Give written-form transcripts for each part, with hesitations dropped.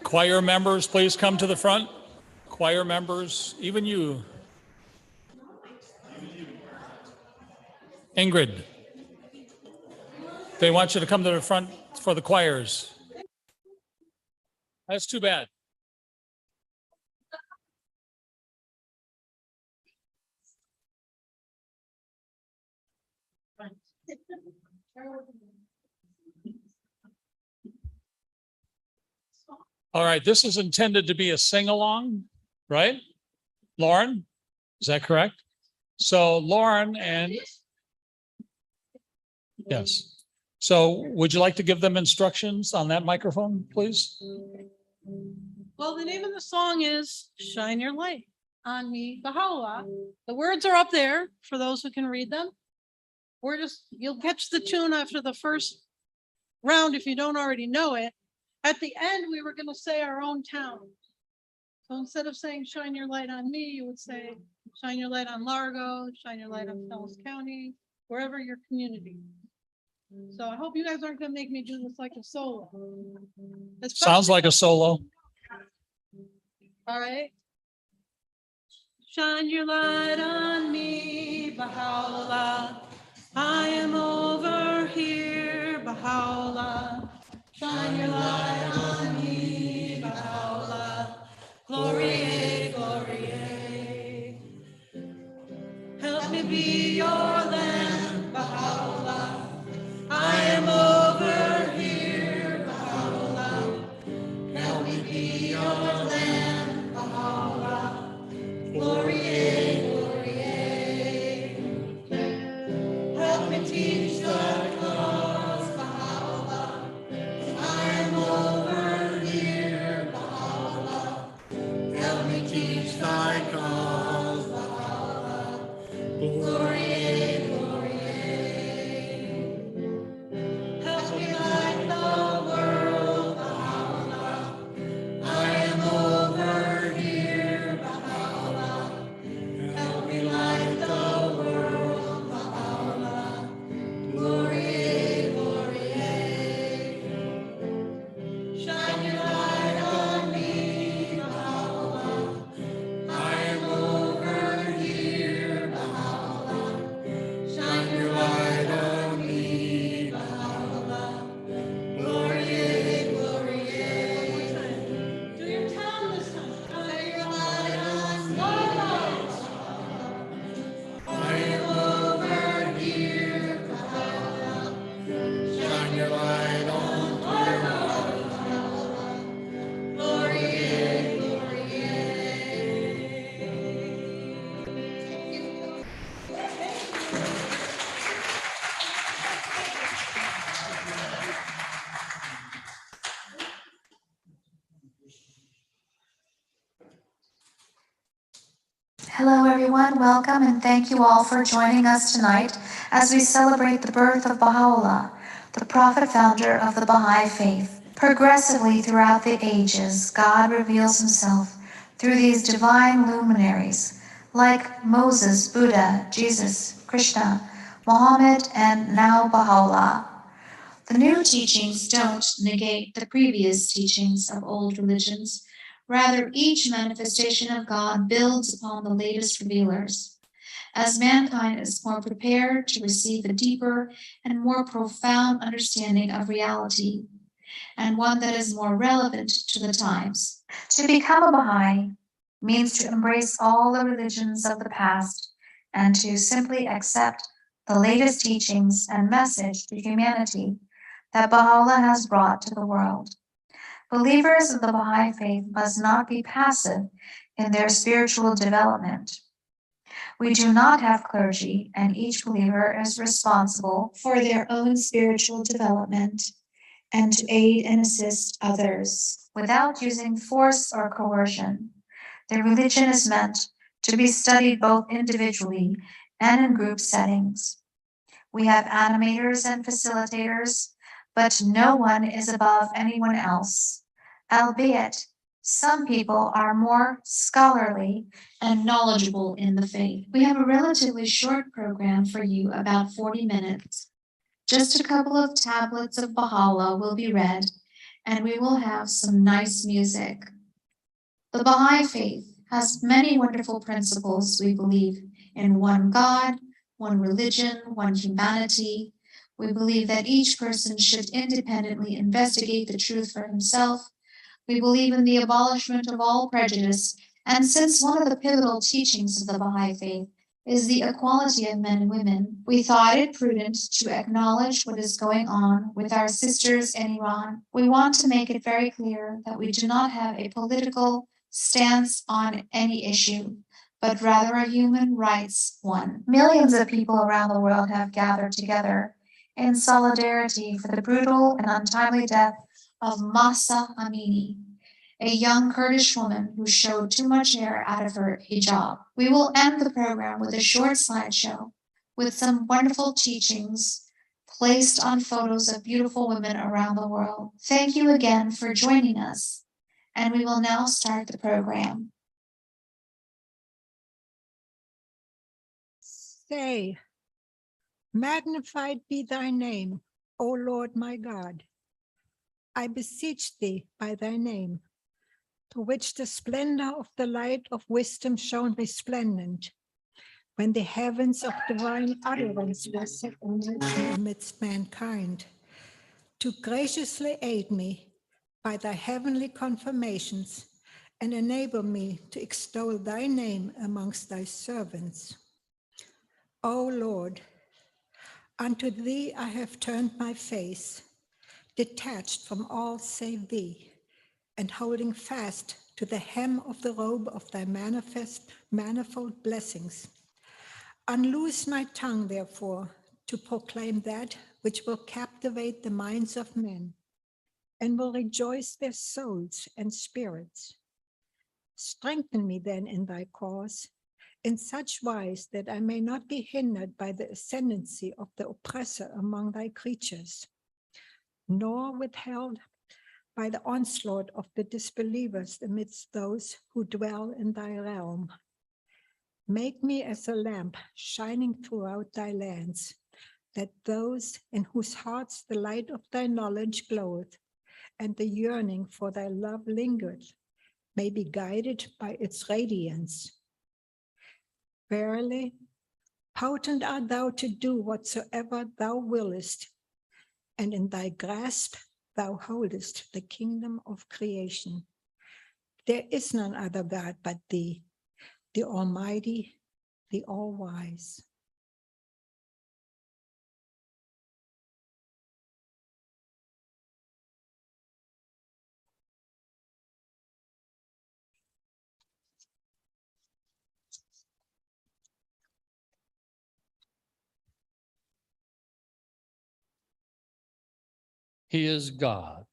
Choir members, please come to the front. Choir members, even you. Ingrid, they want you to come to the front for the choirs. That's too bad. All right, this is intended to be a sing-along, right? Lauren, is that correct? So Lauren and yes. So would you like to give them instructions on that microphone, please? Well, the name of the song is Shine Your Light on Me, Baha'u'llah. The words are up there for those who can read them. You'll catch the tune after the first round if you don't already know it. At the end, we were going to say our own town. So instead of saying shine your light on me, you would say shine your light on Largo, shine your light on Fells County, wherever your community. So I hope you guys aren't going to make me do this like a solo. Sounds like a solo. All right. Shine your light on me, Baha'u'llah. I am over here, Baha'u'llah. Shine your light on me, Baha'u'llah. Glory, glory. Help me be your lamb, Baha'u'llah. I am over here, Baha'u'llah. Help me be your lamb, Baha'u'llah. Glory, glory. Help me teach the cause, Baha'u'llah. I am over here, Baha'u'llah. Help me teach thy cause, Baha'u'llah. Glory, glory. Help me light the world, Baha'u'llah. I am over here, Baha'u'llah. Help me light the world, Baha'u'llah. Glory, glory. Shine your light on me, Baha'u'llah. I am over here, Baha'u'llah. Shine your light on me, Baha'u'llah. Glory, glory. Do your town this time. Shine your light on me, Baha'u'llah. I am over here, Baha'u'llah. Shine your light on me, Baha'u'llah. Glory, glory. Hello everyone, welcome and thank you all for joining us tonight as we celebrate the birth of Baha'u'llah, the prophet founder of the Baha'i faith. Progressively throughout the ages, God reveals himself through these divine luminaries like Moses, Buddha, Jesus, Krishna, Muhammad, and now Baha'u'llah. The new teachings don't negate the previous teachings of old religions. Rather, each manifestation of God builds upon the latest revealers. As mankind is more prepared to receive a deeper and more profound understanding of reality, and one that is more relevant to the times. To become a Baha'i means to embrace all the religions of the past and to simply accept the latest teachings and message to humanity that Baha'u'llah has brought to the world. Believers of the Baha'i faith must not be passive in their spiritual development. We do not have clergy, and each believer is responsible for their own spiritual development and to aid and assist others without using force or coercion. Their religion is meant to be studied both individually and in group settings. We have animators and facilitators, but no one is above anyone else, albeit some people are more scholarly and knowledgeable in the faith. We have a relatively short program for you, about 40 minutes. Just a couple of tablets of Baha'u'llah will be read, and we will have some nice music. The Baha'i faith has many wonderful principles. We believe in one God, one religion, one humanity. We believe that each person should independently investigate the truth for himself. We believe in the abolishment of all prejudice, and since one of the pivotal teachings of the Baha'i faith is the equality of men and women, we thought it prudent to acknowledge what is going on with our sisters in Iran. We want to make it very clear that we do not have a political stance on any issue, but rather a human rights one. Millions of people around the world have gathered together in solidarity for the brutal and untimely death of Mahsa Amini, a young Kurdish woman who showed too much hair out of her hijab. We will end the program with a short slideshow with some wonderful teachings placed on photos of beautiful women around the world. Thank you again for joining us, and we will now start the program. Say, magnified be thy name, O Lord my God. I beseech thee by thy name, to which the splendor of the light of wisdom shone resplendent, when the heavens of divine utterance were set amidst mankind, to graciously aid me by thy heavenly confirmations, and enable me to extol thy name amongst thy servants. O Lord, unto thee I have turned my face, detached from all save thee, and holding fast to the hem of the robe of thy manifold blessings. Unloose my tongue, therefore, to proclaim that which will captivate the minds of men, and will rejoice their souls and spirits. Strengthen me then in thy cause, in such wise that I may not be hindered by the ascendancy of the oppressor among thy creatures, nor withheld by the onslaught of the disbelievers amidst those who dwell in thy realm. Make me as a lamp shining throughout thy lands, that those in whose hearts the light of thy knowledge gloweth, and the yearning for thy love lingereth, may be guided by its radiance. Verily, potent art thou to do whatsoever thou willest, and in thy grasp thou holdest the kingdom of creation. There is none other God but thee, the Almighty, the All-Wise. He is God.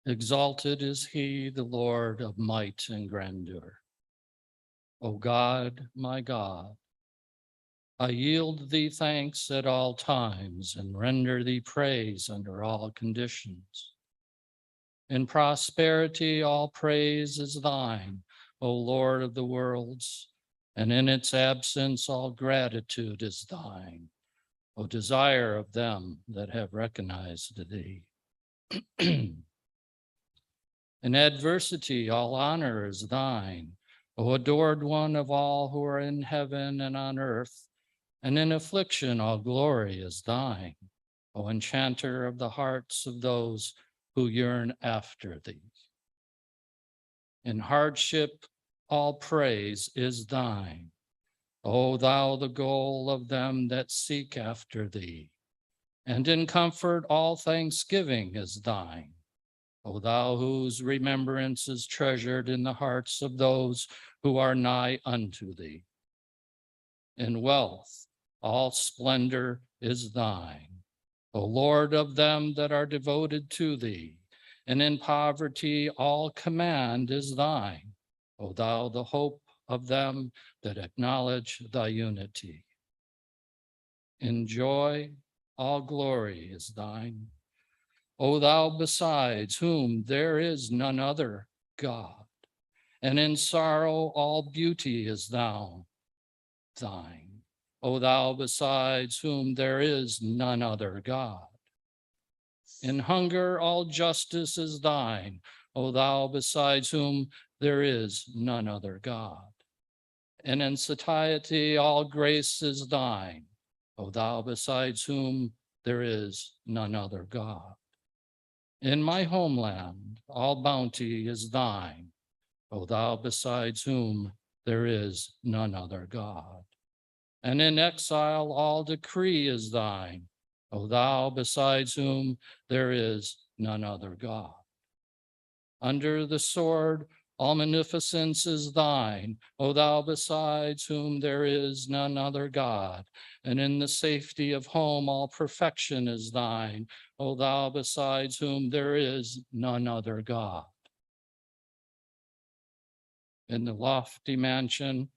Exalted is he, the Lord of might and grandeur. O God, my God, I yield thee thanks at all times and render thee praise under all conditions. In prosperity, all praise is thine, O Lord of the worlds, and in its absence, all gratitude is thine, O desire of them that have recognized thee. In adversity, all honor is thine, O adored one of all who are in heaven and on earth, and in affliction, all glory is thine, O enchanter of the hearts of those who yearn after thee. In hardship, all praise is thine, O thou the goal of them that seek after thee. And in comfort, all thanksgiving is thine, O thou whose remembrance is treasured in the hearts of those who are nigh unto thee. In wealth, all splendor is thine, O Lord of them that are devoted to thee, and in poverty all command is thine, O thou the hope of them that acknowledge thy unity. In joy all glory is thine, O thou besides whom there is none other God, and in sorrow all beauty is thine, O thou besides whom there is none other God. In hunger all justice is thine, O thou besides whom there is none other God. And in satiety all grace is thine, O thou besides whom there is none other God. In my homeland all bounty is thine, O thou besides whom there is none other God. And in exile all decree is thine, O thou besides whom there is none other God. Under the sword all munificence is thine, O thou besides whom there is none other God. And in the safety of home all perfection is thine, O thou besides whom there is none other God. In the lofty mansion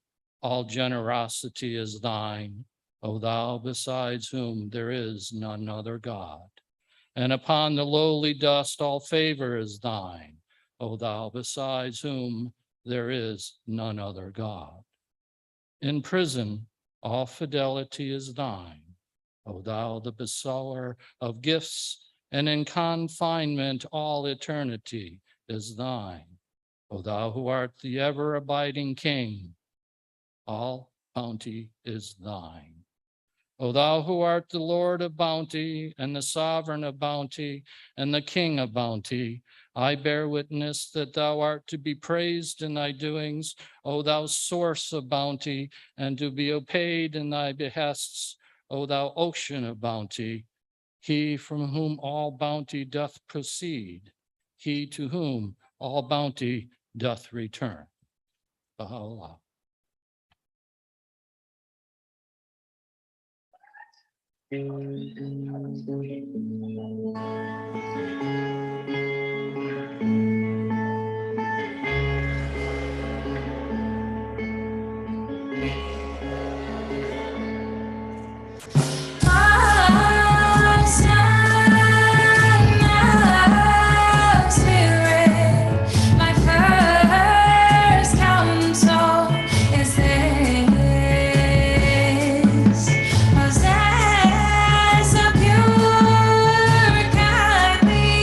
all generosity is thine, O thou besides whom there is none other God. And upon the lowly dust all favor is thine, O thou besides whom there is none other God. In prison all fidelity is thine, O thou the bestower of gifts, and in confinement all eternity is thine, O thou who art the ever-abiding King. All bounty is thine. O thou who art the Lord of bounty, and the sovereign of bounty, and the King of bounty, I bear witness that thou art to be praised in thy doings, O thou source of bounty, and to be obeyed in thy behests, O thou ocean of bounty, he from whom all bounty doth proceed, he to whom all bounty doth return. Baha'u'llah. My first counsel is this: possess a pure, kindly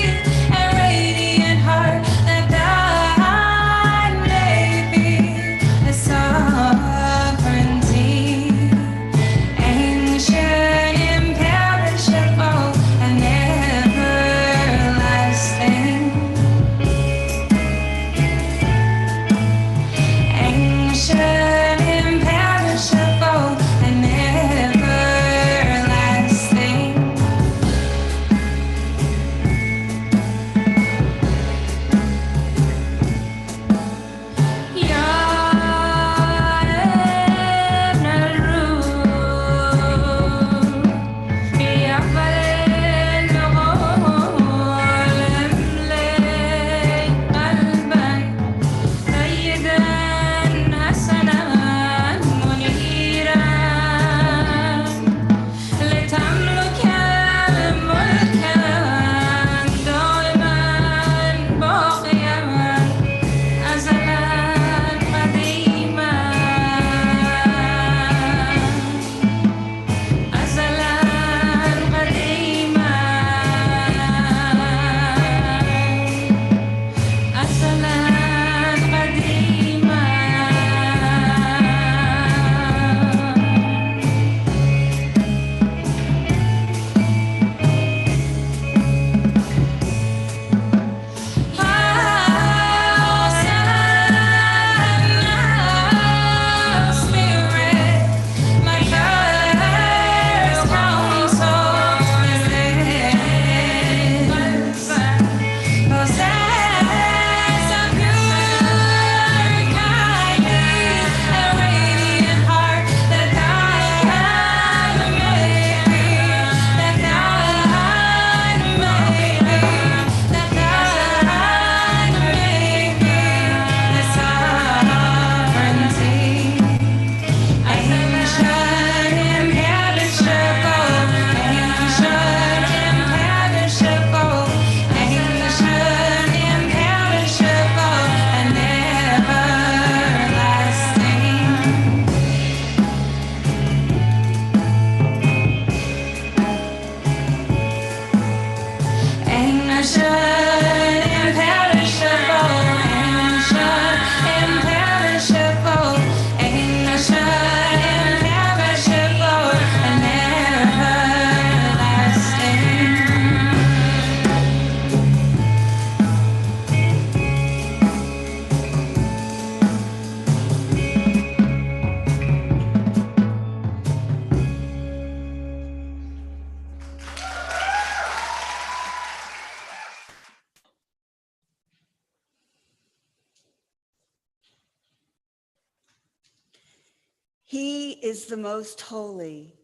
He is the most holy,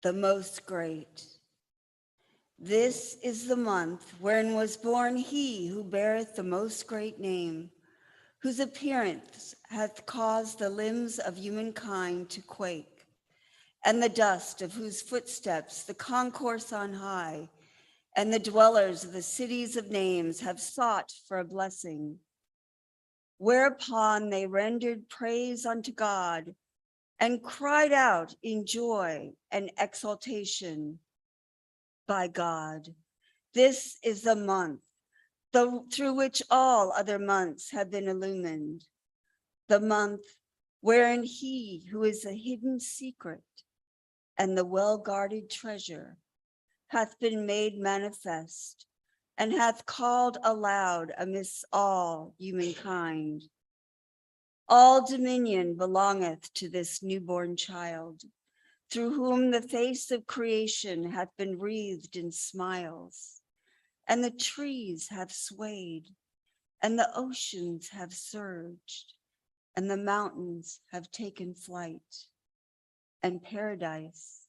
the most great. This is the month wherein was born he who beareth the most great name, whose appearance hath caused the limbs of humankind to quake, and the dust of whose footsteps the concourse on high and the dwellers of the cities of names have sought for a blessing. Whereupon they rendered praise unto God and cried out in joy and exultation, by God, this is the month through which all other months have been illumined, the month wherein he who is a hidden secret and the well-guarded treasure hath been made manifest and hath called aloud amidst all humankind. All dominion belongeth to this newborn child, through whom the face of creation hath been wreathed in smiles, and the trees have swayed, and the oceans have surged, and the mountains have taken flight, and paradise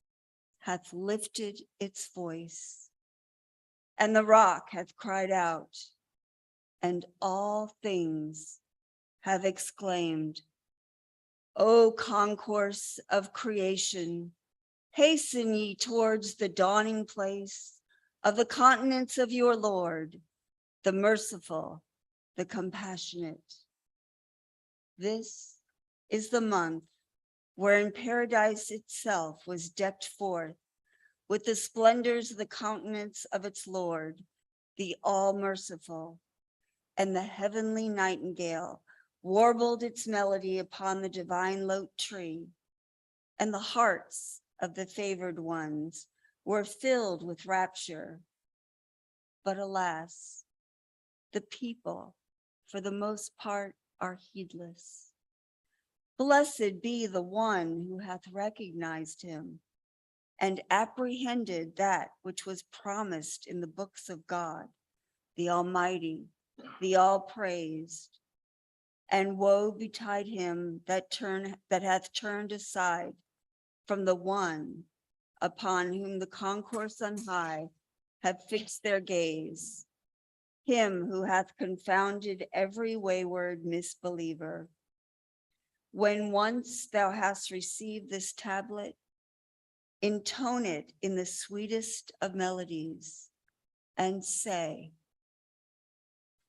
hath lifted its voice, and the rock hath cried out, and all things have exclaimed, O concourse of creation, hasten ye towards the dawning place of the continents of your Lord, the merciful, the compassionate. This is the month wherein paradise itself was decked forth with the splendors of the countenance of its Lord, the all-merciful, and the heavenly nightingale warbled its melody upon the divine lote tree, and the hearts of the favored ones were filled with rapture. But alas, the people, for the most part, are heedless. Blessed be the one who hath recognized him and apprehended that which was promised in the books of God, the Almighty, the All-Praised. And woe betide him that hath turned aside from the one upon whom the concourse on high have fixed their gaze, him who hath confounded every wayward misbeliever. When once thou hast received this tablet, intone it in the sweetest of melodies and say,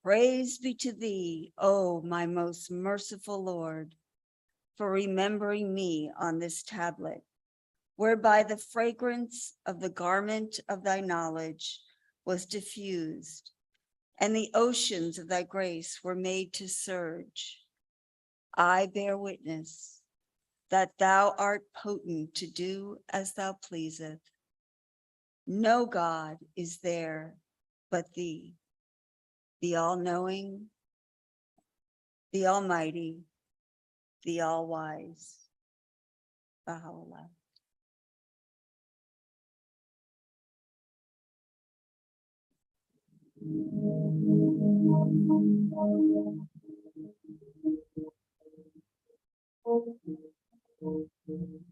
praise be to thee, O my most merciful Lord, for remembering me on this tablet, whereby the fragrance of the garment of thy knowledge was diffused, and the oceans of thy grace were made to surge. I bear witness that thou art potent to do as thou pleaseth. No God is there but thee, the all-knowing, the almighty, the all-wise. Baha'u'llah.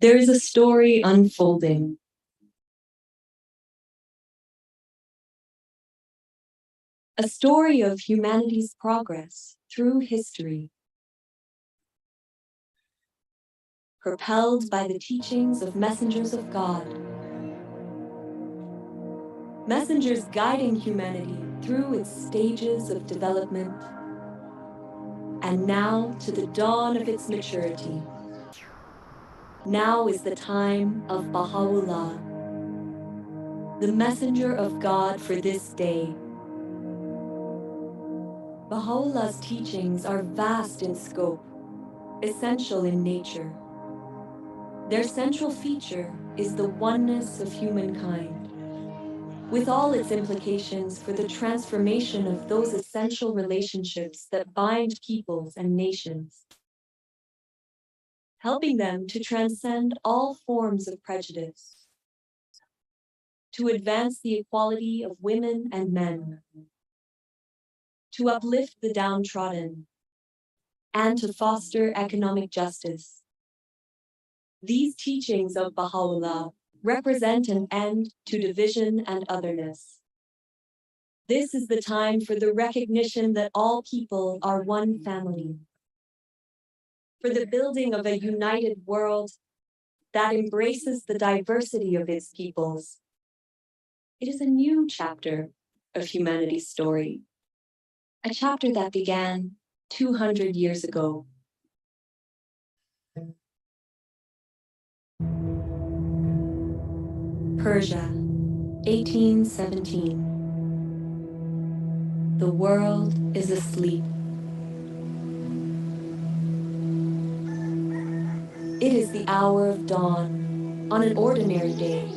There is a story unfolding. A story of humanity's progress through history, propelled by the teachings of messengers of God. Messengers guiding humanity through its stages of development, and now to the dawn of its maturity. Now is the time of Baha'u'llah, the messenger of God for this day. Baha'u'llah's teachings are vast in scope, essential in nature. Their central feature is the oneness of humankind, with all its implications for the transformation of those essential relationships that bind peoples and nations, helping them to transcend all forms of prejudice, to advance the equality of women and men, to uplift the downtrodden, and to foster economic justice. These teachings of Baha'u'llah represent an end to division and otherness. This is the time for the recognition that all people are one family, for the building of a united world that embraces the diversity of its peoples. It is a new chapter of humanity's story, a chapter that began 200 years ago. Persia, 1817. The world is asleep. It is the hour of dawn on an ordinary day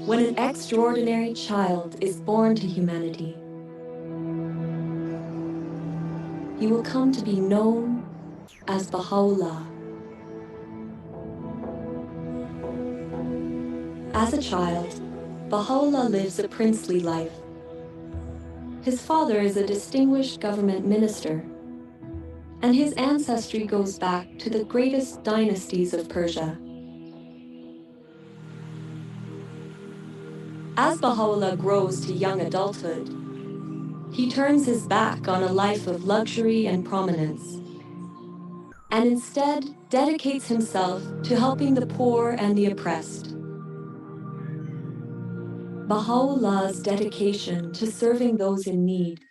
when an extraordinary child is born to humanity. He will come to be known as Baha'u'llah. As a child, Baha'u'llah lives a princely life. His father is a distinguished government minister, and his ancestry goes back to the greatest dynasties of Persia. As Baha'u'llah grows to young adulthood, he turns his back on a life of luxury and prominence, and instead dedicates himself to helping the poor and the oppressed. Baha'u'llah's dedication to serving those in need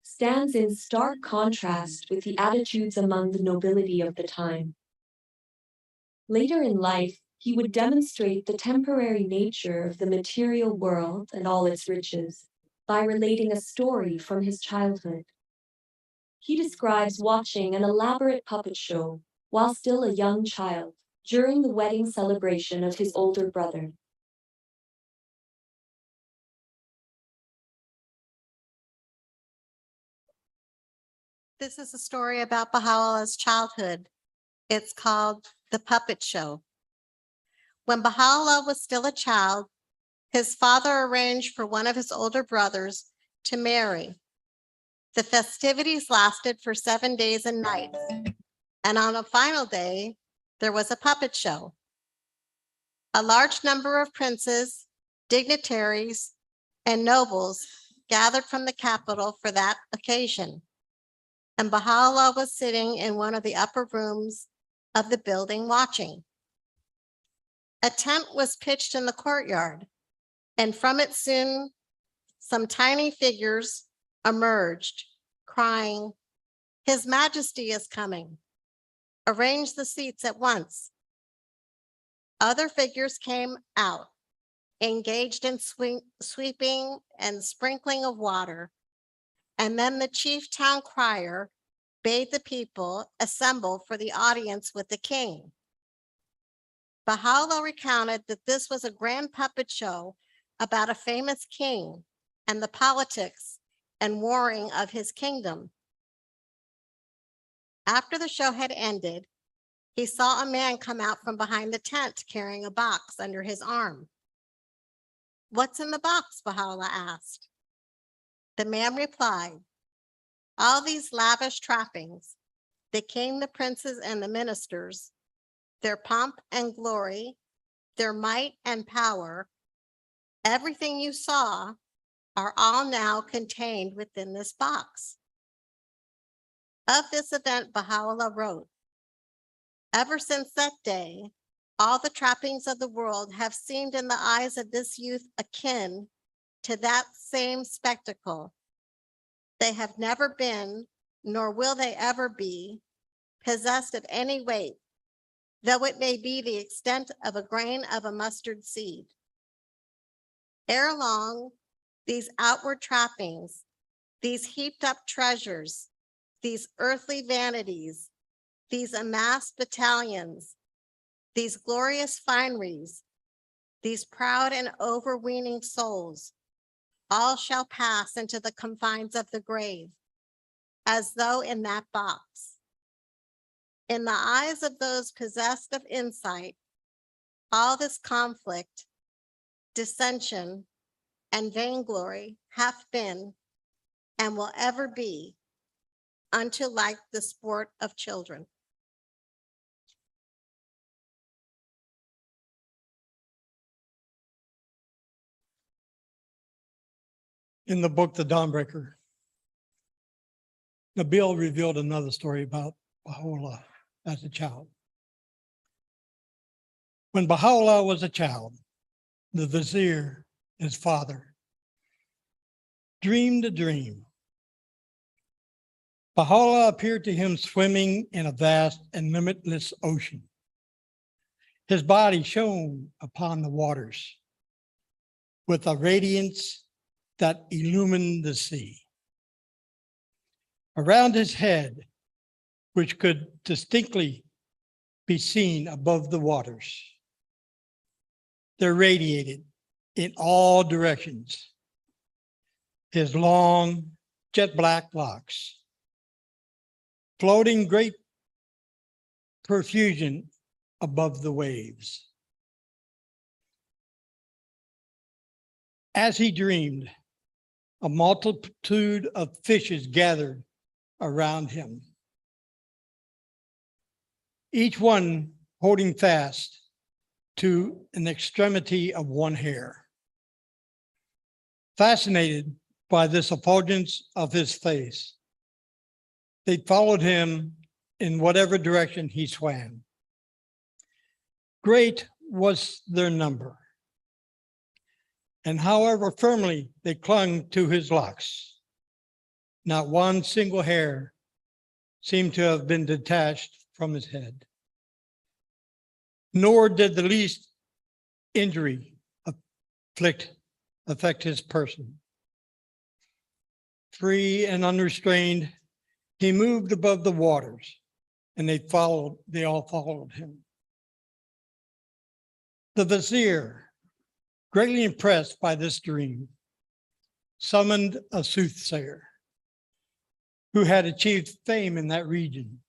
stands in stark contrast with the attitudes among the nobility of the time. Later in life, he would demonstrate the temporary nature of the material world and all its riches by relating a story from his childhood. He describes watching an elaborate puppet show while still a young child during the wedding celebration of his older brother. This is a story about Baha'u'llah's childhood. It's called The Puppet Show. When Baha'u'llah was still a child, his father arranged for one of his older brothers to marry. The festivities lasted for 7 days and nights, and on the final day, there was a puppet show. A large number of princes, dignitaries, and nobles gathered from the capital for that occasion, and Baha'u'llah was sitting in one of the upper rooms of the building watching. A tent was pitched in the courtyard, and from it soon some tiny figures emerged, crying, "His Majesty is coming. Arrange the seats at once." Other figures came out, engaged in sweeping and sprinkling of water, and then the chief town crier bade the people assemble for the audience with the king. Baha'u'llah recounted that this was a grand puppet show about a famous king and the politics and warring of his kingdom. After the show had ended, he saw a man come out from behind the tent carrying a box under his arm. "What's in the box?" Baha'u'llah asked. The man replied, "All these lavish trappings, the king, the princes, and the ministers, their pomp and glory, their might and power, everything you saw are all now contained within this box." Of this event, Baha'u'llah wrote, "Ever since that day, all the trappings of the world have seemed in the eyes of this youth akin to that same spectacle. They have never been, nor will they ever be, possessed of any weight, though it may be the extent of a grain of a mustard seed. Ere long, these outward trappings, these heaped up treasures, these earthly vanities, these amassed battalions, these glorious fineries, these proud and overweening souls, all shall pass into the confines of the grave, as though in that box. In the eyes of those possessed of insight, all this conflict, dissension, and vainglory hath been and will ever be unto like the sport of children." In the book, The Dawnbreaker, Nabil revealed another story about Baha'u'llah as a child. When Baha'u'llah was a child, the vizier, his father, dreamed a dream. Baha'u'llah appeared to him swimming in a vast and limitless ocean. His body shone upon the waters with a radiance that illumined the sea. Around his head, which could distinctly be seen above the waters, there radiated in all directions his long jet black locks, floating great profusion above the waves. As he dreamed, a multitude of fishes gathered around him, each one holding fast to an extremity of one hair. Fascinated by this effulgence of his face, they followed him in whatever direction he swam. Great was their number, and however firmly they clung to his locks, not one single hair seemed to have been detached from his head, nor did the least injury affect his person. Free and unrestrained, he moved above the waters, and they all followed him. The vizier, greatly impressed by this dream, summoned a soothsayer who had achieved fame in that region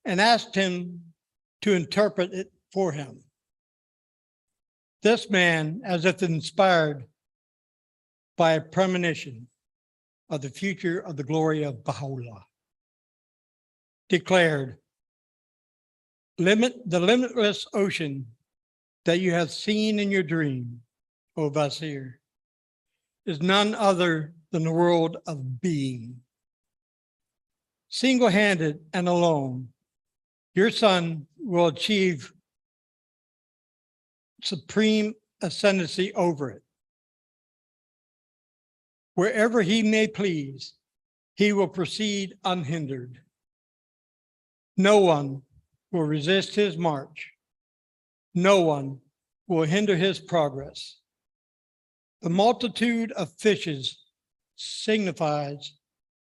and asked him to interpret it for him. This man, as if inspired by a premonition of the future of the glory of Baha'u'llah, declared, the limitless ocean that you have seen in your dream, O Vizier, is none other than the world of being. Single-handed and alone, your son will achieve supreme ascendancy over it. Wherever he may please, he will proceed unhindered. No one will resist his march. No one will hinder his progress. The multitude of fishes signifies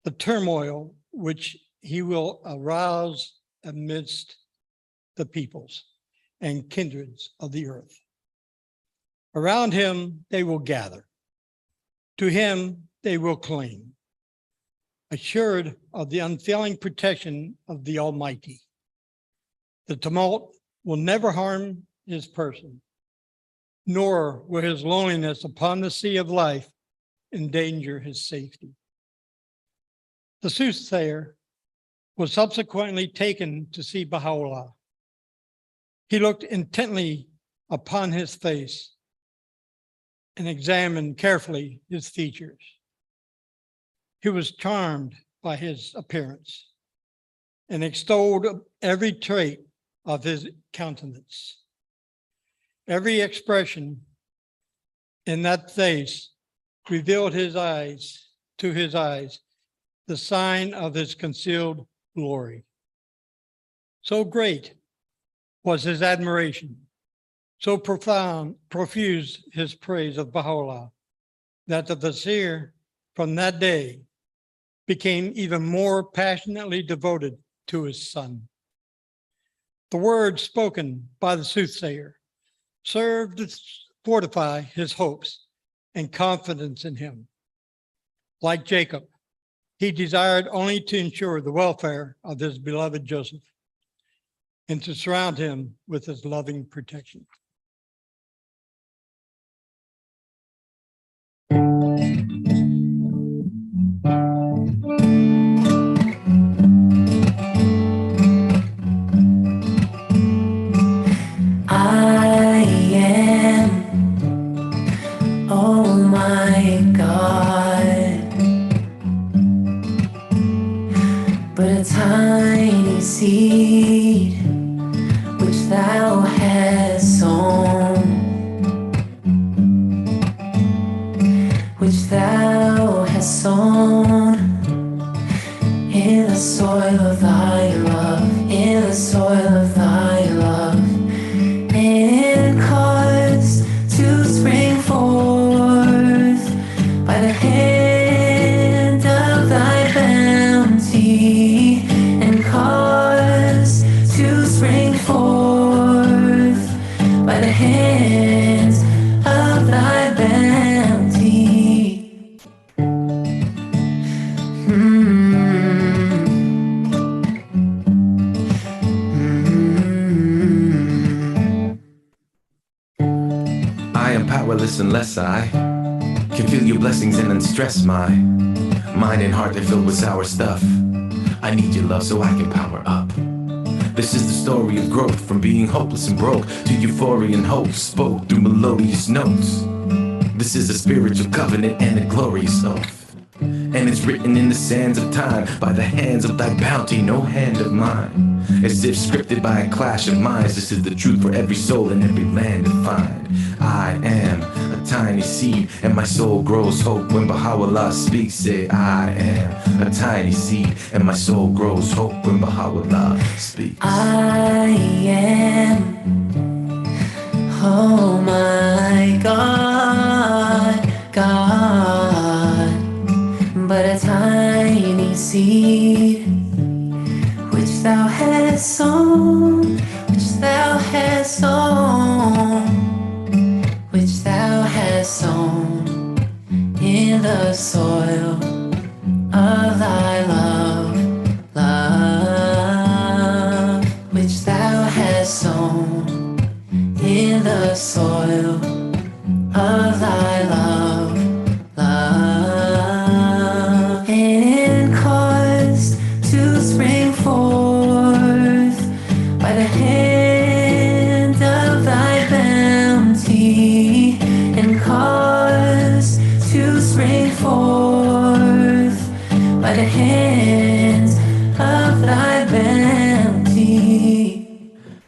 the turmoil which he will arouse amidst the peoples and kindreds of the earth. Around him they will gather. To him they will cling, assured of the unfailing protection of the Almighty. The tumult will never harm his person, nor will his loneliness upon the sea of life endanger his safety. The soothsayer was subsequently taken to see Baha'u'llah. He looked intently upon his face and examined carefully his features. He was charmed by his appearance and extolled every trait of his countenance. Every expression in that face revealed to his eyes, the sign of his concealed glory. So great was his admiration, so profuse his praise of Baha'u'llah, that the vizier from that day became even more passionately devoted to his son. The words spoken by the soothsayer served to fortify his hopes and confidence in him. Like Jacob, he desired only to ensure the welfare of his beloved Joseph and to surround him with his loving protection. I am, oh my God. but a tiny seed which thou hast sown, which thou hast sown in the soil of thy love, in the soil of thy love, and caused to spring forth by the hand of thy bounty, and caused to spring forth by the hands of thy bounty. I am powerless unless I can feel your blessings and unstress my mind and heart. They're filled with sour stuff. I need your love so I can power up. This is the story of growth, from being hopeless and broke to euphoria and hope, spoke through melodious notes. This is a spiritual covenant and a glorious oath, and it's written in the sands of time by the hands of thy bounty, no hand of mine. As if scripted by a clash of minds, this is the truth for every soul in every land to find. I am a tiny seed, and my soul grows hope when Baha'u'llah speaks. Say, I am a tiny seed, and my soul grows hope when Baha'u'llah speaks. I am, oh my God, God, but a tiny seed which thou hast sown, which thou hast sown, which thou hast sown in the soil of thy love, love, which thou hast sown in the soil of thy love, love, and caused to spring forth by the hand of thy bounty, and caused to spring forth by the hands of thy bounty.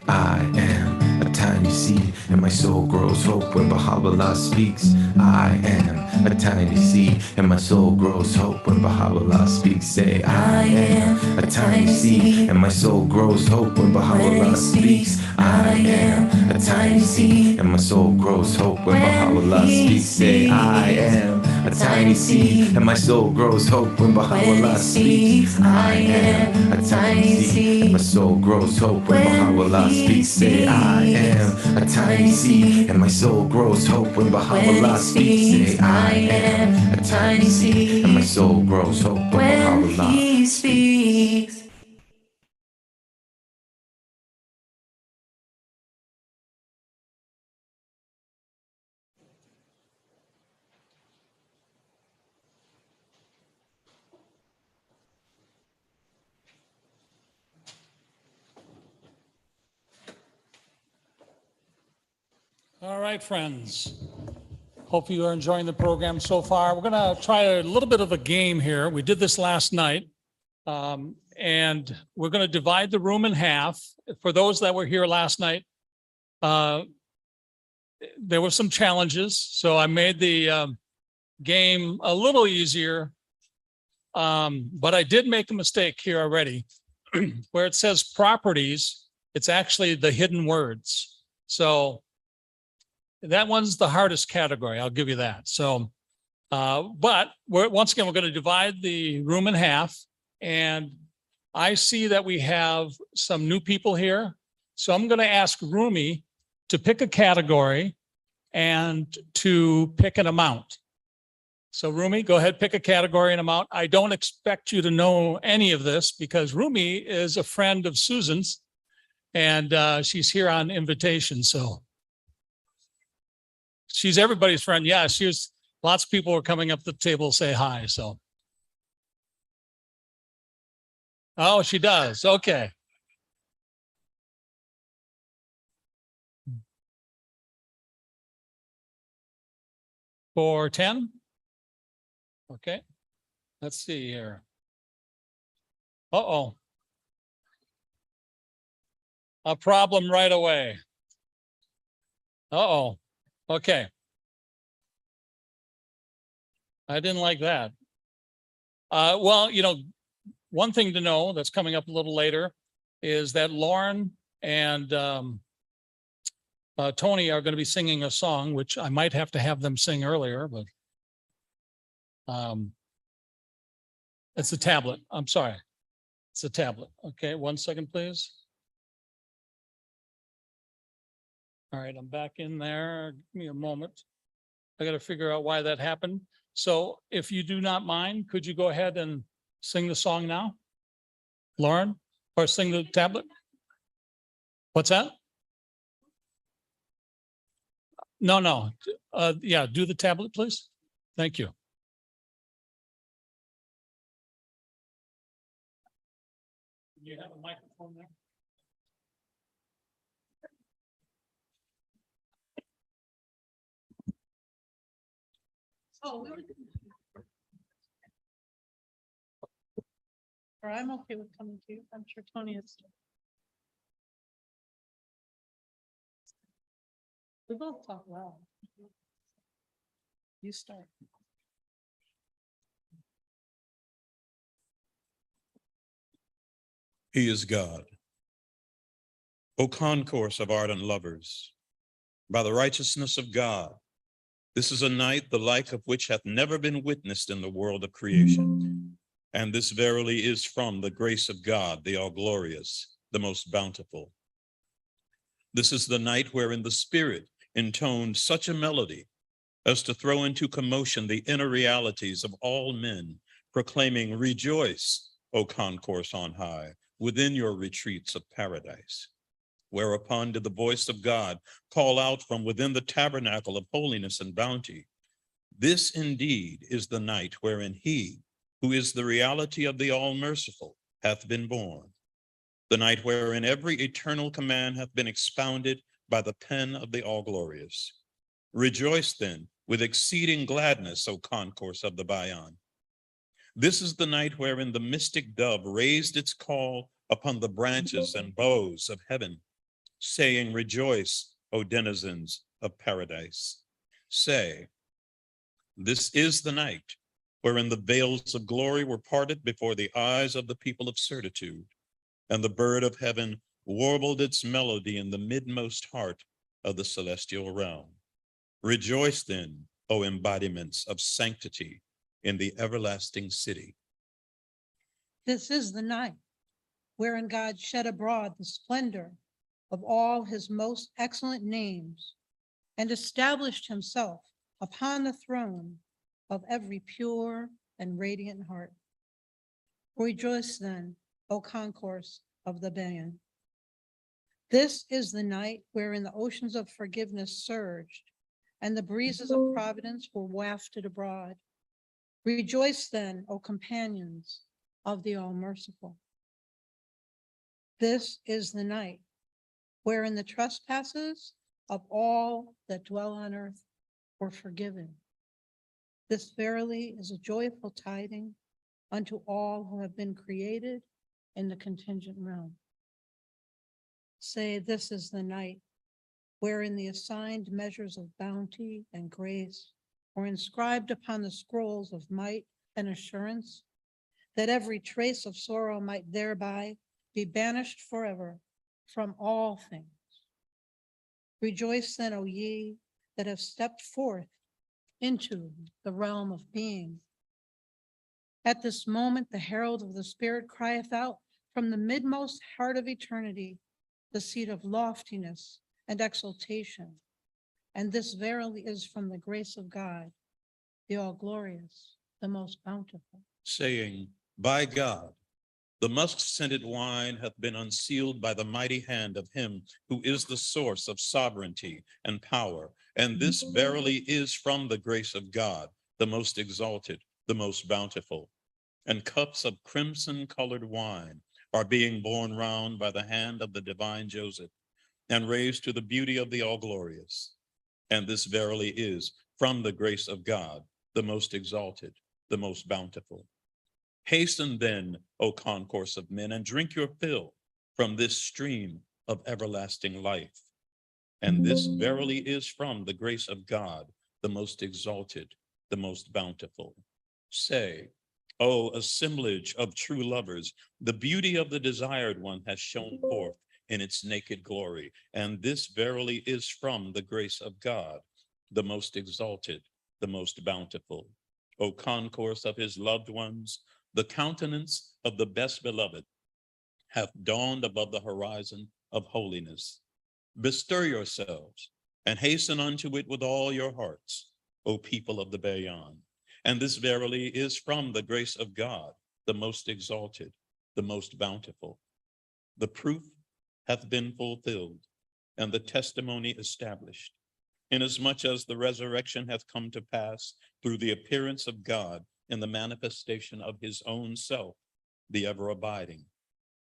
I am a tiny seed, and my soul grows hope when Baha'u'llah speaks. I am a tiny seed, and my soul grows hope when Baha'u'llah speaks. Say, I am a tiny seed, and my soul grows hope when Baha'u'llah speaks. I am a tiny seed, and my soul grows hope when Baha'u'llah speaks. Say, I am a tiny seed, and my soul grows hope when Baha'u'llah speaks. I am a tiny seed, and my soul grows hope when Baha'u'llah speaks. Say, I am a tiny seed, and my soul grows hope when Baha'u'llah speaks. Say, I am a tiny seed, and my soul grows hope when Baha'u'llah He speaks. All right, friends. Hope you are enjoying the program so far. We're going to try a little bit of a game here. We did this last night. And we're going to divide the room in half. For those that were here last night, there were some challenges. So I made the game a little easier. But I did make a mistake here already. Where it says properties, it's actually the hidden words. So that one's the hardest category. I'll give you that. So, but once again, we're going to divide the room in half. And I see that we have some new people here. So I'm going to ask Rumi to pick a category and to pick an amount. So Rumi, go ahead, pick a category and amount. I don't expect you to know any of this because Rumi is a friend of Susan's and she's here on invitation. So she's everybody's friend. Yeah, lots of people are coming up to the table to say hi. So. Oh, she does. Okay. For 10? Okay. Let's see here. Uh-oh. A problem right away. Uh-oh. Okay. I didn't like that. Well, one thing to know that's coming up a little later is that Lauren and Tony are going to be singing a song, which I might have to have them sing earlier, but it's a tablet. I'm sorry. It's a tablet. Okay, 1 second, please. All right, I'm back in there. Give me a moment. I got to figure out why that happened. So if you do not mind, could you go ahead and sing the song now? Lauren, or sing the tablet? What's that? No. Yeah, do the tablet, please. Thank you. Do you have a microphone there? Oh, or I'm okay with coming to you. I'm sure Tony is. We both talk loud. You start. He is God. O concourse of ardent lovers, by the righteousness of God, this is a night the like of which hath never been witnessed in the world of creation. And this verily is from the grace of God, the all-glorious, the most bountiful. This is the night wherein the Spirit intoned such a melody as to throw into commotion the inner realities of all men, proclaiming, "Rejoice, O concourse on high, within your retreats of paradise." Whereupon did the voice of God call out from within the tabernacle of holiness and bounty, "This indeed is the night wherein he, who is the reality of the all-merciful, hath been born. The night wherein every eternal command hath been expounded by the pen of the all-glorious. Rejoice then with exceeding gladness, O concourse of the Bayan. This is the night wherein the mystic dove raised its call upon the branches and boughs of heaven, saying, "Rejoice, O denizens of paradise." Say, this is the night wherein the veils of glory were parted before the eyes of the people of certitude, and the bird of heaven warbled its melody in the midmost heart of the celestial realm. Rejoice then, O embodiments of sanctity in the everlasting city. This is the night wherein God shed abroad the splendor of all his most excellent names and established himself upon the throne of every pure and radiant heart. Rejoice then, O concourse of the Bayan. This is the night wherein the oceans of forgiveness surged and the breezes of providence were wafted abroad. Rejoice then, O companions of the all-merciful. This is the night wherein the trespasses of all that dwell on earth were forgiven. This verily is a joyful tiding unto all who have been created in the contingent realm. Say, this is the night wherein the assigned measures of bounty and grace were inscribed upon the scrolls of might and assurance, that every trace of sorrow might thereby be banished forever from all things. Rejoice then, O ye that have stepped forth into the realm of being. At this moment, the herald of the Spirit crieth out from the midmost heart of eternity, the seat of loftiness and exaltation. And this verily is from the grace of God, the all-glorious, the most bountiful. Saying, by God, the musk-scented wine hath been unsealed by the mighty hand of him who is the source of sovereignty and power. And this verily is from the grace of God, the most exalted, the most bountiful. And cups of crimson-colored wine are being borne round by the hand of the divine Joseph and raised to the beauty of the all-glorious. And this verily is from the grace of God, the most exalted, the most bountiful. Hasten then, O concourse of men, and drink your fill from this stream of everlasting life. And this verily is from the grace of God, the most exalted, the most bountiful. Say, O assemblage of true lovers, the beauty of the desired one has shone forth in its naked glory. And this verily is from the grace of God, the most exalted, the most bountiful. O concourse of his loved ones, the countenance of the best beloved hath dawned above the horizon of holiness. Bestir yourselves and hasten unto it with all your hearts, O people of the Bayan. And this verily is from the grace of God, the most exalted, the most bountiful. The proof hath been fulfilled, and the testimony established, inasmuch as the resurrection hath come to pass through the appearance of God in the manifestation of his own self, the ever abiding.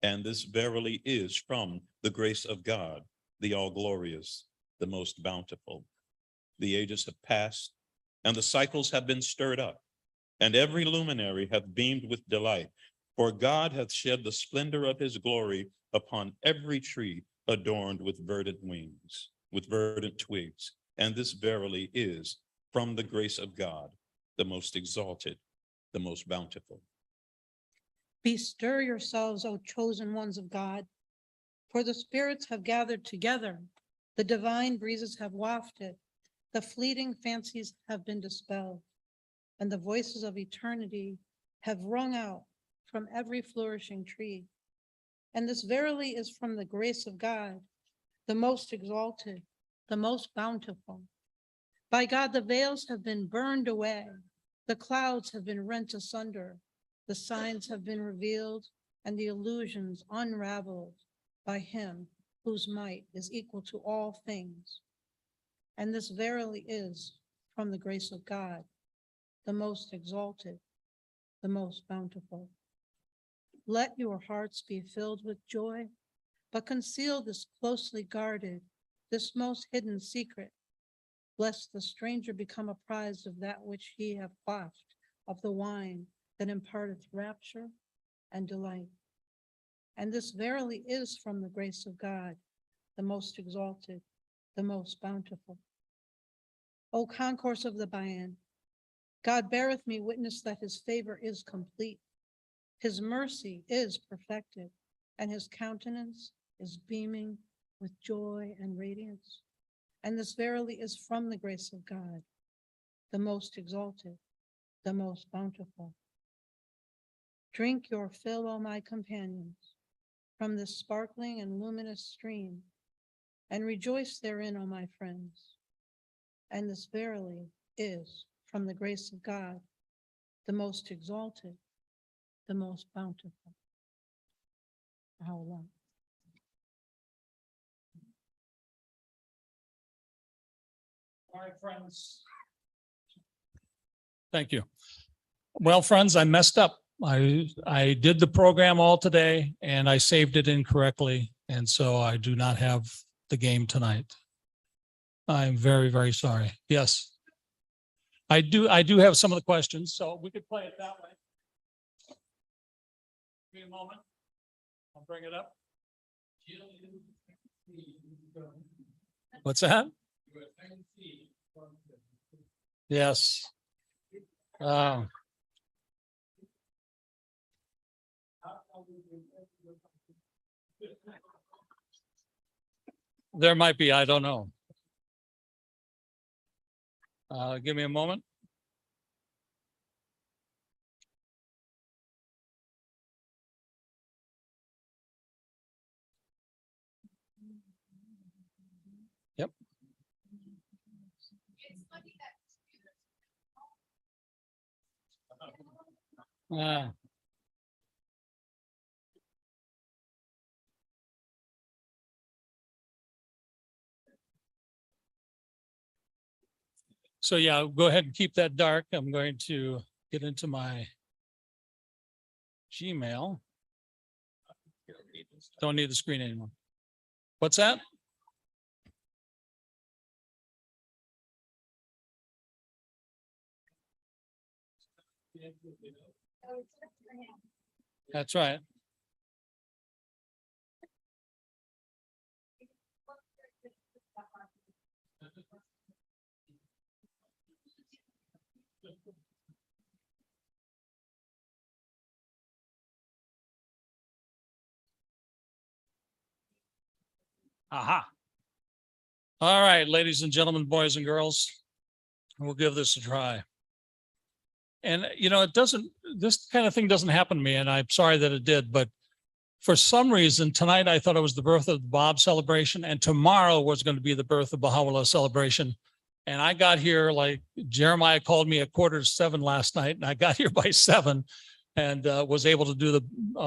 And this verily is from the grace of God, the all glorious, the most bountiful. The ages have passed, and the cycles have been stirred up, and every luminary hath beamed with delight. For God hath shed the splendor of his glory upon every tree adorned with verdant wings, with verdant twigs. And this verily is from the grace of God, the most exalted, the most bountiful. Bestir yourselves, O chosen ones of God, for the spirits have gathered together, the divine breezes have wafted, the fleeting fancies have been dispelled, and the voices of eternity have rung out from every flourishing tree. And this verily is from the grace of God, the most exalted, the most bountiful. By God, the veils have been burned away, the clouds have been rent asunder, the signs have been revealed, and the illusions unraveled by him whose might is equal to all things. And this verily is from the grace of God, the most exalted, the most bountiful. Let your hearts be filled with joy, but conceal this closely guarded, this most hidden secret, lest the stranger become apprised of that which ye have quaffed, of the wine that imparteth rapture and delight. And this verily is from the grace of God, the most exalted, the most bountiful. O concourse of the Bayan, God beareth me witness that his favor is complete, his mercy is perfected, and his countenance is beaming with joy and radiance. And this verily is from the grace of God, the most exalted, the most bountiful. Drink your fill, O my companions, from this sparkling and luminous stream, and rejoice therein, O my friends. And this verily is from the grace of God, the most exalted, the most bountiful. Baha'u'llah. All right, friends. Thank you. Well, friends, I messed up. I did the program all today and I saved it incorrectly. And so I do not have the game tonight. I'm very, very sorry. Yes. I do have some of the questions, so we could play it that way. Give me a moment. I'll bring it up. What's that? Yes. There might be, I don't know. Give me a moment. Yep. So yeah, go ahead and keep that dark. I'm going to get into my Gmail. Don't need the screen anymore. What's that? That's right. Aha. All right, ladies and gentlemen, boys and girls, we'll give this a try. And this kind of thing doesn't happen to me, and I'm sorry that it did, but for some reason, tonight I thought it was the birth of the Bob celebration, and tomorrow was going to be the birth of Baha'u'llah celebration. And I got here, like Jeremiah called me at 6:45 last night, and I got here by 7 and was able to do the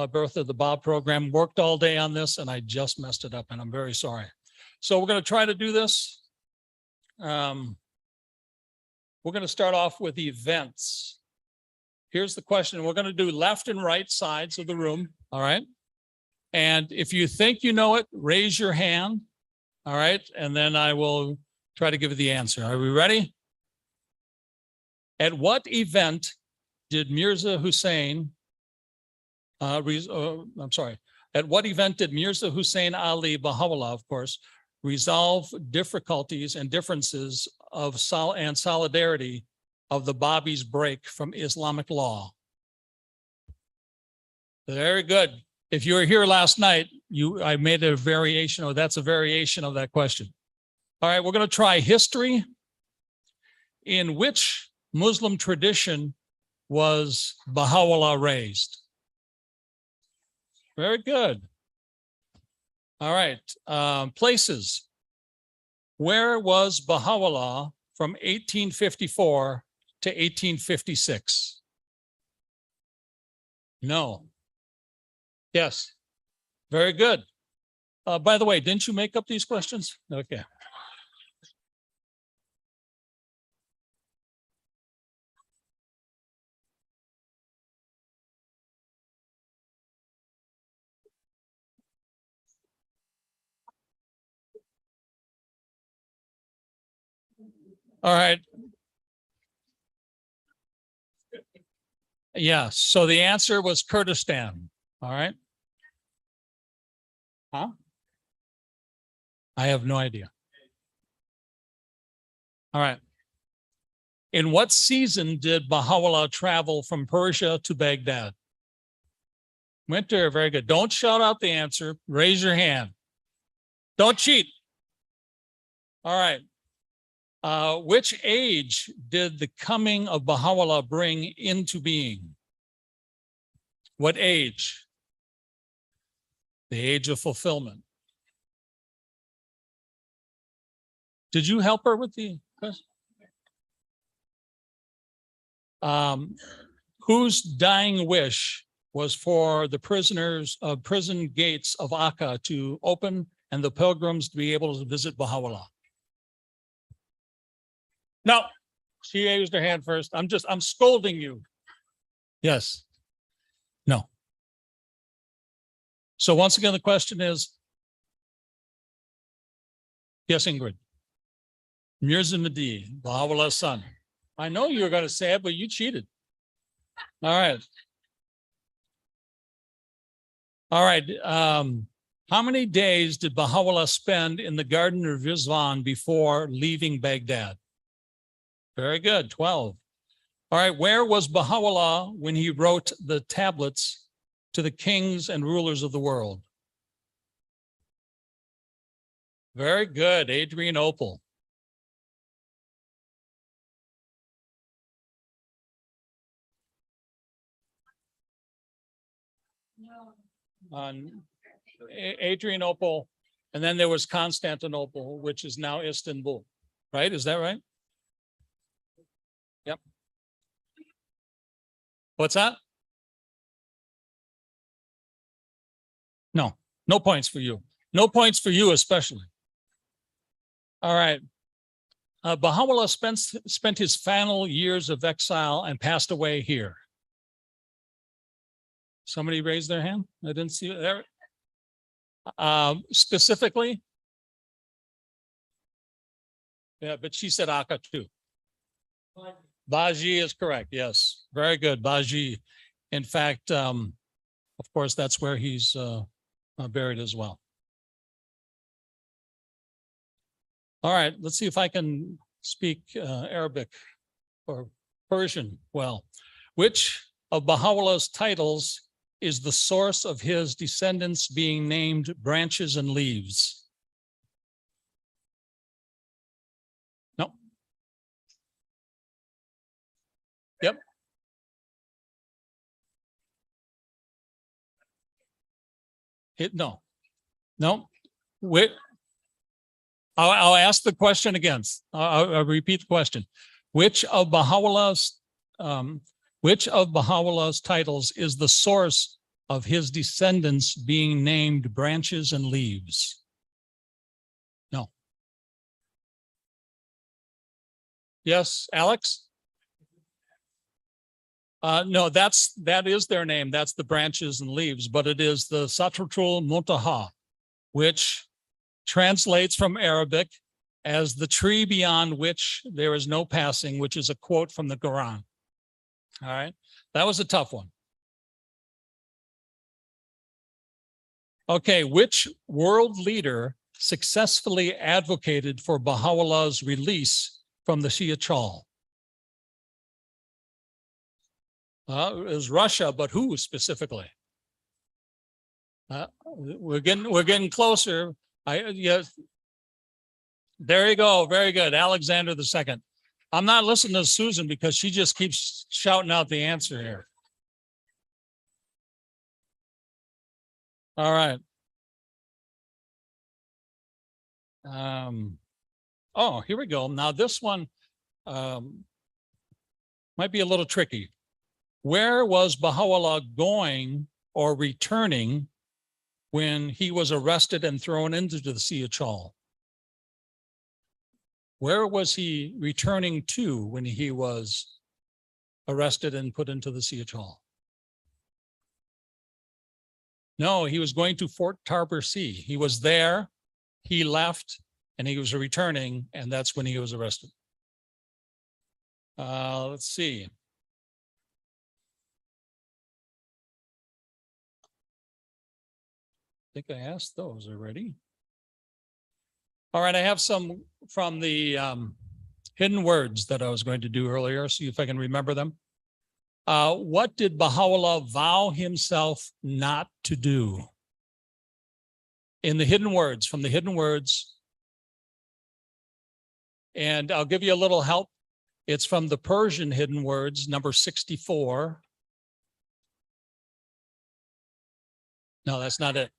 birth of the Bob program, worked all day on this, and I just messed it up, and I'm very sorry. So we're going to try to do this. We're going to start off with events. Here's the question. We're going to do left and right sides of the room. All right. And if you think you know it, raise your hand. All right. And then I will try to give you the answer. Are we ready? At what event did Mirza Hussein, At what event did Mirza Hussein Ali Baha'u'llah, of course, resolve difficulties and differences of solidarity of the Babis break from Islamic law? Very good. If you were here last night, I made a variation, or that's a variation of that question. All right, we're going to try history. In which Muslim tradition was Baha'u'llah raised? Very good. All right, places. Where was Baha'u'llah from 1854 to 1856? No. Yes. Very good. By the way, didn't you make up these questions? Okay. All right. Yeah, so the answer was Kurdistan. All right. Huh? I have no idea. All right. In what season did Baha'u'llah travel from Persia to Baghdad? Winter, very good. Don't shout out the answer. Raise your hand. Don't cheat. All right. Which age did the coming of Baha'u'llah bring into being? What age? The age of fulfillment. Did you help her with the question? Whose dying wish was for the prison gates of Akka to open and the pilgrims to be able to visit Baha'u'llah? No, she raised her hand first. I'm scolding you. Yes. No. So once again, the question is, yes, Ingrid. Mirza Mahdi, Baha'u'llah's son. I know you were going to say it, but you cheated. All right. All right. How many days did Baha'u'llah spend in the Garden of Rizwan before leaving Baghdad? Very good, 12. All right, where was Baha'u'llah when he wrote the tablets to the kings and rulers of the world? Very good, Adrian Opal. Adrianople, and then there was Constantinople, which is now Istanbul, right? Is that right? Yep. What's that? No, no points for you. No points for you especially. All right. Baha'u'llah spent his final years of exile and passed away here. Somebody raised their hand? I didn't see it there. Specifically? Yeah, but she said Akka too. Baji is correct. Yes, very good. Baji In fact, of course, that's where he's buried as well. All right, let's see if I can speak Arabic or Persian well. Which of Baha'u'llah's titles is the source of his descendants being named branches and leaves? No. Yep. No. I'll ask the question again. I'll repeat the question. Which of Baha'u'llah's titles is the source of his descendants being named branches and leaves? No. Yes, Alex? No, that is their name. That's the branches and leaves, but it is the Satratul Muntaha, which translates from Arabic as the tree beyond which there is no passing, which is a quote from the Quran. All right, that was a tough one. Okay, which world leader successfully advocated for Baha'u'llah's release from the Shia Chal? It was Russia, but who specifically? We're getting closer. Yes. There you go. Very good. Alexander II. I'm not listening to Susan because she just keeps shouting out the answer here. All right. Oh, here we go. Now this one might be a little tricky. Where was Baha'u'llah going or returning when he was arrested and thrown into the Sea of Chal? Where was he returning to when he was arrested and put into the Sea of Chal? No, he was going to Fort Tabersi. He was there, he left, and he was returning, and that's when he was arrested. Let's see. I think I asked those already. All right, I have some from the hidden words that I was going to do earlier, see if I can remember them. What did Baha'u'llah vow himself not to do? In the hidden words, from the hidden words. And I'll give you a little help. It's from the Persian hidden words, number 64. No, that's not it.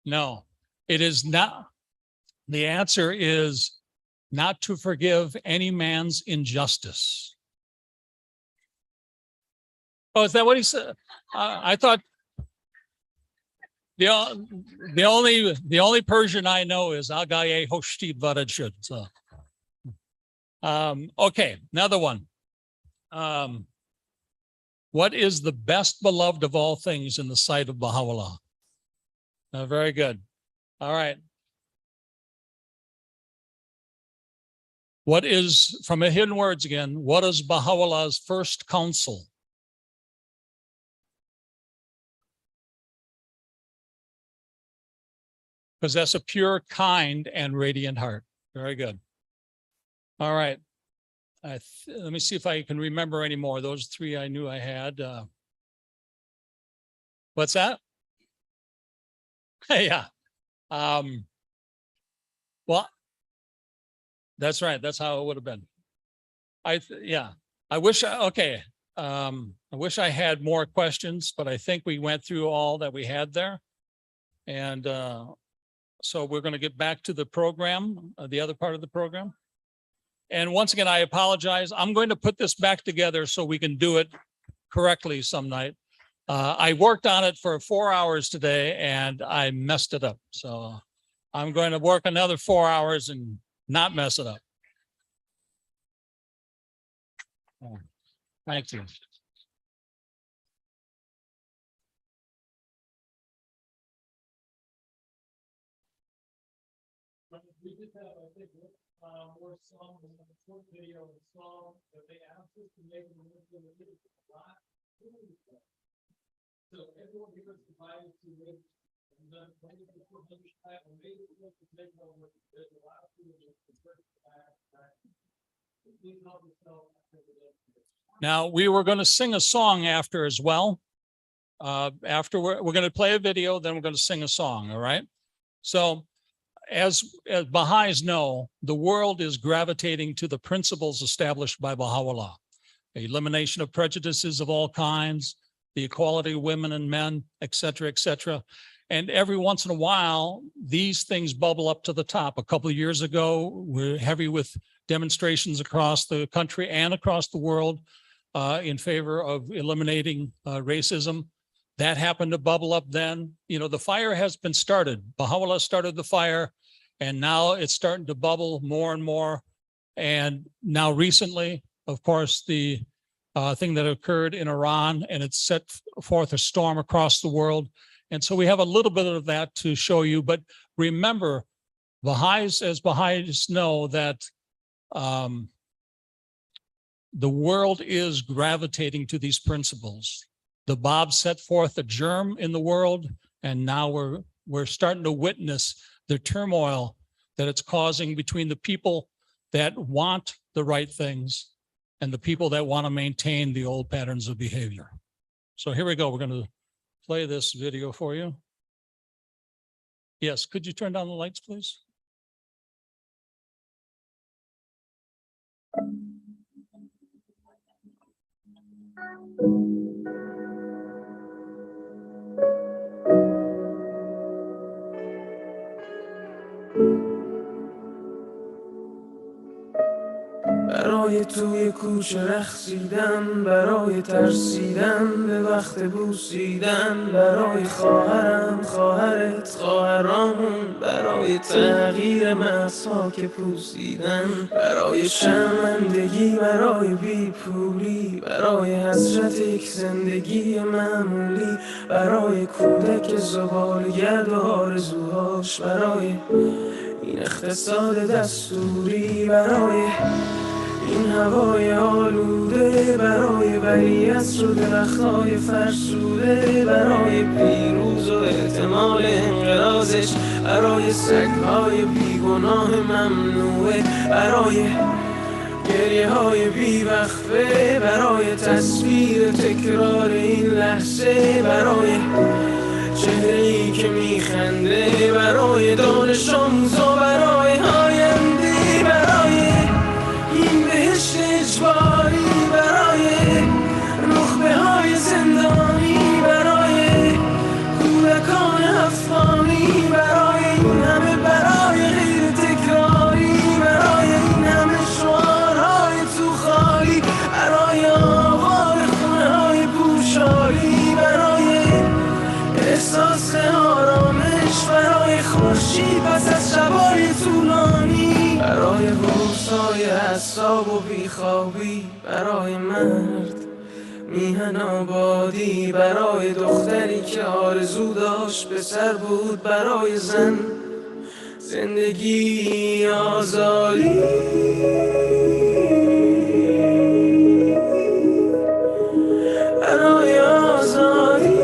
No, it is not. The answer is not to forgive any man's injustice. Oh, is that what he said? I thought the only Persian I know is Agaye Hoshti Varajud. So, okay, another one. What is the best beloved of all things in the sight of Baha'u'llah? Very good. All right. What is, from a hidden words again, what is Baha'u'llah's first counsel? Possess a pure, kind, and radiant heart. Very good. All right. Let me see if I can remember any more. Those three I knew I had. What's that? Yeah. Well, that's right. That's how it would have been. Yeah. I wish I wish I had more questions, but I think we went through all that we had there. And so we're going to get back to the program, the other part of the program. And once again, I apologize. I'm going to put this back together so we can do it correctly some night. I worked on it for 4 hours today and I messed it up. So I'm going to work another 4 hours and not mess it up. Thank you. We did have, I think, more songs, a short video of a song that they asked us to make. So everyone here is divided to it. And then when you put the time, maybe you have to take over. There's a lot of people just to break the back. Please help yourself. Now, we were going to sing a song after as well. After we're going to play a video, then we're going to sing a song. All right. So as Baha'is know, the world is gravitating to the principles established by Baha'u'llah. Elimination of prejudices of all kinds, the equality of women and men, et cetera, et cetera. And every once in a while, these things bubble up to the top. A couple of years ago, we're heavy with demonstrations across the country and across the world in favor of eliminating racism. That happened to bubble up then. You know, the fire has been started. Baha'u'llah started the fire, and now it's starting to bubble more and more. And now recently, of course, the thing that occurred in Iran, and it set forth a storm across the world. And so we have a little bit of that to show you. But remember, Baha'is, as Baha'is know, that the world is gravitating to these principles. The Bab set forth a germ in the world, and now we're starting to witness the turmoil that it's causing between the people that want the right things and the people that want to maintain the old patterns of behavior. So here we go. We're going to play this video for you. Yes, could you turn down the lights, please? برای توی کوچه رقصیدن، برای ترسیدن به وقت بوسیدن، برای خواهرم، خواهرت، خواهرامون، برای تغییر مغزها که پوسیدن، برای شرمندگی، برای بیپولی، برای حسرت یک زندگی معمولی، برای کودک زبالگرد و آرزوهاش، برای این اقتصاد دستوری، برای این هوای آلوده، برای ولیعصر و درختای فرسوده، برای پیروز و احتمال انقراضش، برای سگهای بیگناه ممنوعه، برای گریه های بیوقفه، برای تصویر تکرار این لحظه، برای چهره‌ای که میخنده، برای دانش آموزا، برای آینده، برای این بهشت اجباری، برای نخبه های زندانی، برای کودکان افغانی، برای این همه برای غیر تکراری، برای این همه شعارهای تو خالی، برای آوار خونه های پوشالی، برای احساس آرامش، برای خورشید پس از شبای طولانی، برای بورسای اعصاب و بیخوابی، برای مرد میهن آبادی، برای دختری که آرزو داشت پسر بود، برای زن زندگی آزادی، برای آزادی،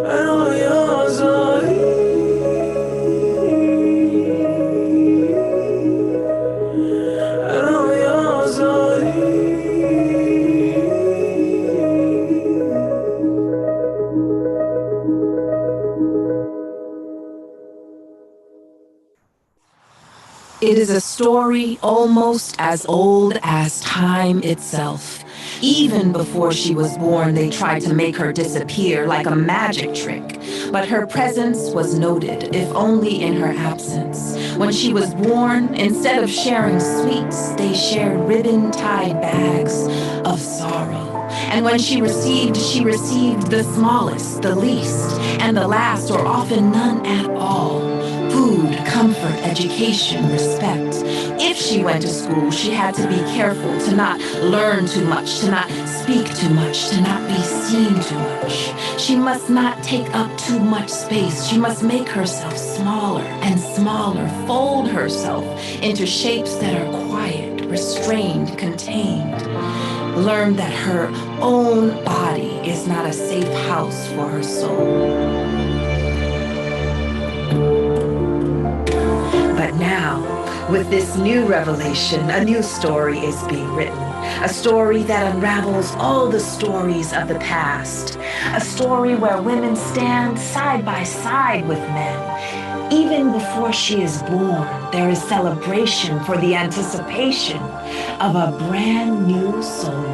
برای آزادی، برای آزادی. It is a story almost as old as time itself. Even before she was born, they tried to make her disappear like a magic trick. But her presence was noted, if only in her absence. When she was born, instead of sharing sweets, they shared ribbon-tied bags of sorrow. And when she received the smallest, the least, and the last, or often none at all. Food, comfort, education, respect. If she went to school, she had to be careful to not learn too much, to not speak too much, to not be seen too much. She must not take up too much space. She must make herself smaller and smaller, fold herself into shapes that are quiet, restrained, contained. Learn that her own body is not a safe house for her soul. But now, with this new revelation, a new story is being written. A story that unravels all the stories of the past. A story where women stand side by side with men. Even before she is born, there is celebration for the anticipation of a brand new soul.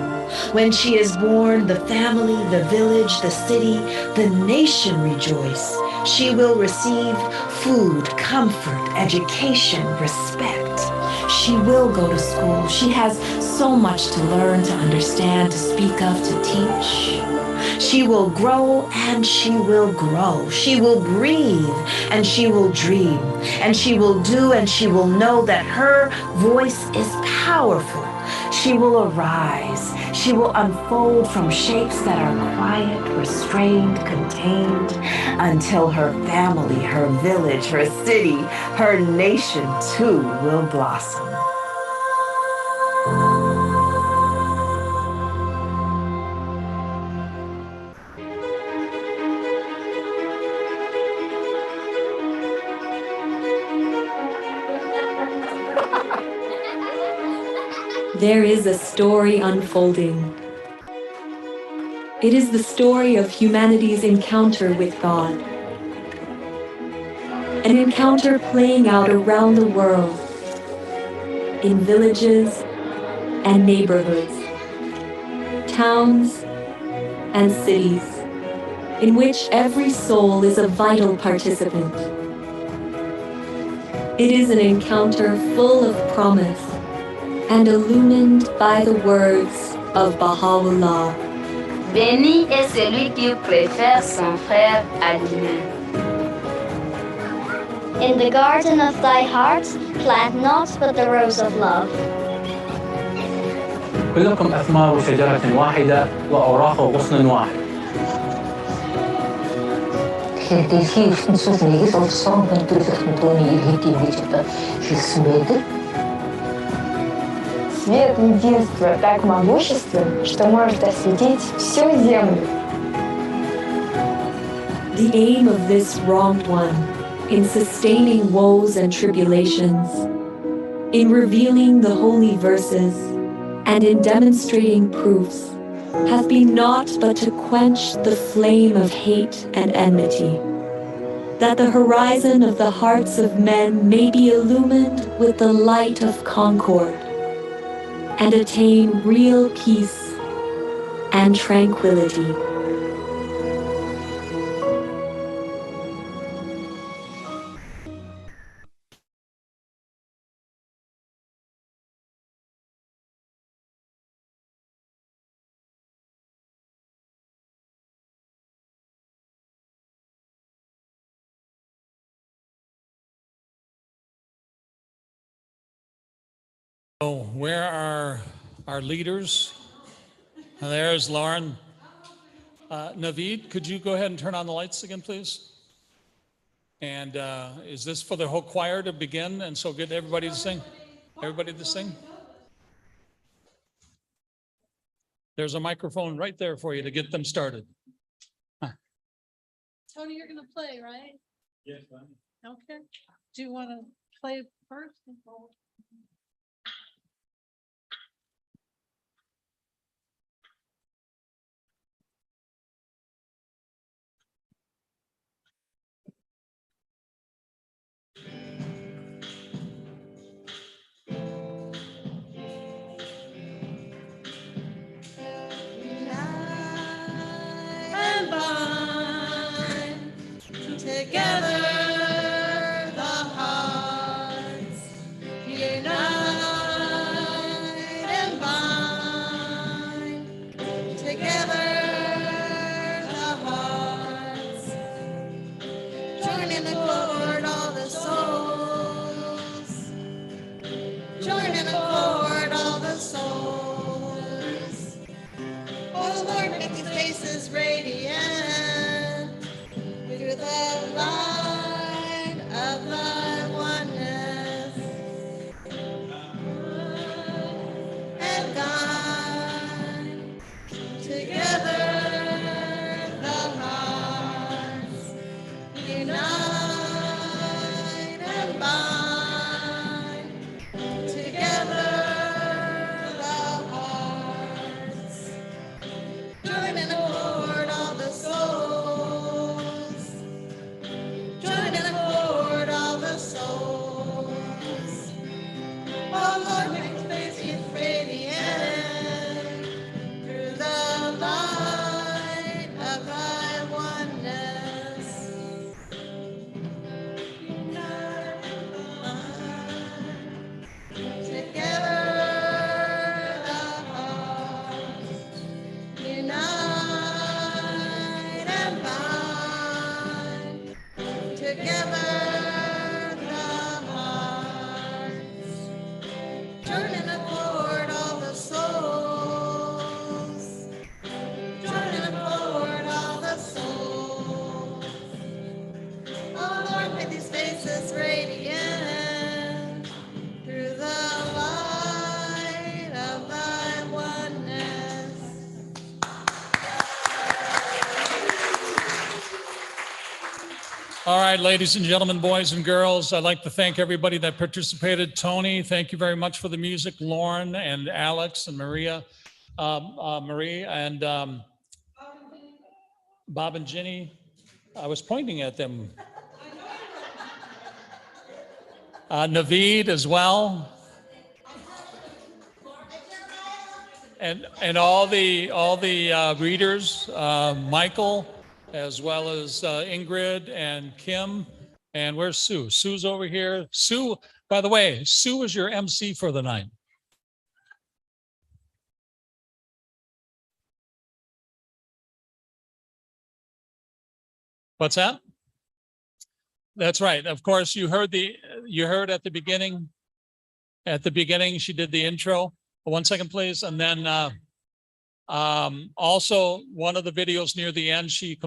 When she is born, the family, the village, the city, the nation rejoice. She will receive food, comfort, education, respect. She will go to school. She has so much to learn, to understand, to speak of, to teach. She will grow and she will grow. She will breathe and she will dream. And she will do and she will know that her voice is powerful. She will arise. She will unfold from shapes that are quiet, restrained, contained, until her family, her village, her city, her nation too will blossom. There is a story unfolding. It is the story of humanity's encounter with God. An encounter playing out around the world, in villages and neighborhoods, towns and cities, in which every soul is a vital participant. It is an encounter full of promise and illumined by the words of Baha'u'llah. Béni est celui qui préfère son frère à lui-même. In the garden of thy heart, plant not but the rose of love. كلكم أثمار شجرة واحدة وأوراق غصن واحد. Хердэлхий ертөнцийн нэг л улсын хүндрэлх мөдөөний иргэдийн бичдэг хэлсмэд. Свет единства так могуществен, что может осветить всю землю. The aim of this wronged one, in sustaining woes and tribulations, in revealing the holy verses, and in demonstrating proofs, has been naught but to quench the flame of hate and enmity, that the horizon of the hearts of men may be illumined with the light of concord, and attain real peace and tranquility. So where are our leaders? There's Lauren. Naveed, could you go ahead and turn on the lights again, please? And is this for the whole choir to begin? And so get everybody to sing? Everybody to sing? There's a microphone right there for you to get them started. Tony, you're gonna play, right? Yes, Okay. Do you want to play first? And bind together the hearts, the Join in the chord all the souls. Oh Lord, make these faces radiant through the light of thy oneness. And thine together the hearts unite and bind. Together the hearts join in accord all the souls. Join in accord all the souls. Oh Lord, make faces radiant through the light of thy oneness. Unite and bind. Together the hearts unite and bind. Together the hearts join in accord all the souls. Join in accord all the souls. Oh Lord, make these faces radiant through the light of thy oneness. All right, ladies and gentlemen, boys and girls, I'd like to thank everybody that participated. Tony, thank you very much for the music. Lauren and Alex and Maria, Marie and Bob and Ginny. I was pointing at them. Naveed as well. And all the readers, Michael, as well as Ingrid and Kim. And where's Sue? Sue's over here. Sue, by the way, Sue is your MC for the night. What's that? That's right. Of course, you heard at the beginning. At the beginning, she did the intro. 1 second, please. And then also one of the videos near the end, she